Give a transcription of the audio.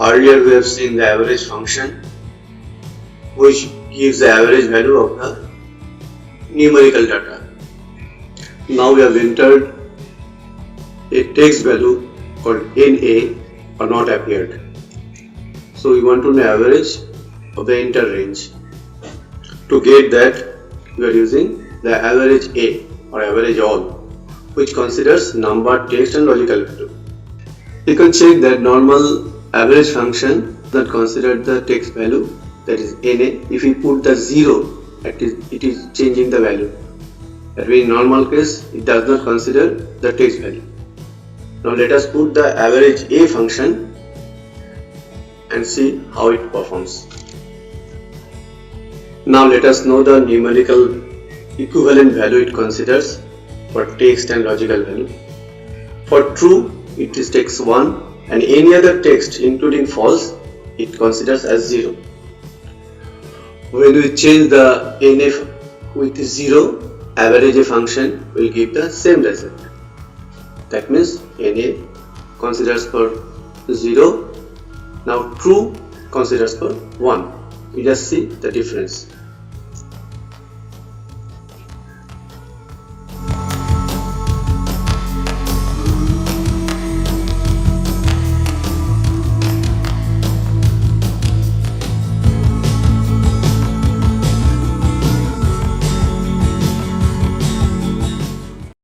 Earlier we have seen the average function, which gives the average value of the numerical data. Now we have entered a text value called NA or not appeared. So we want to know average of the entire range. To get that, we are using the average A or average all, which considers number, text and logical value. You can check that normal average function that considered the text value, that is NA. If we put the 0, it is changing the value. That means in normal case it does not consider the text value. Now let us put the average A function and see how it performs. Now let us know the numerical equivalent value it considers for text and logical value. For true, it takes 1, and any other text including false it considers as 0. When we change the NF with 0, average function will give the same result. That means NA considers for 0, now true considers for 1. You just see the difference.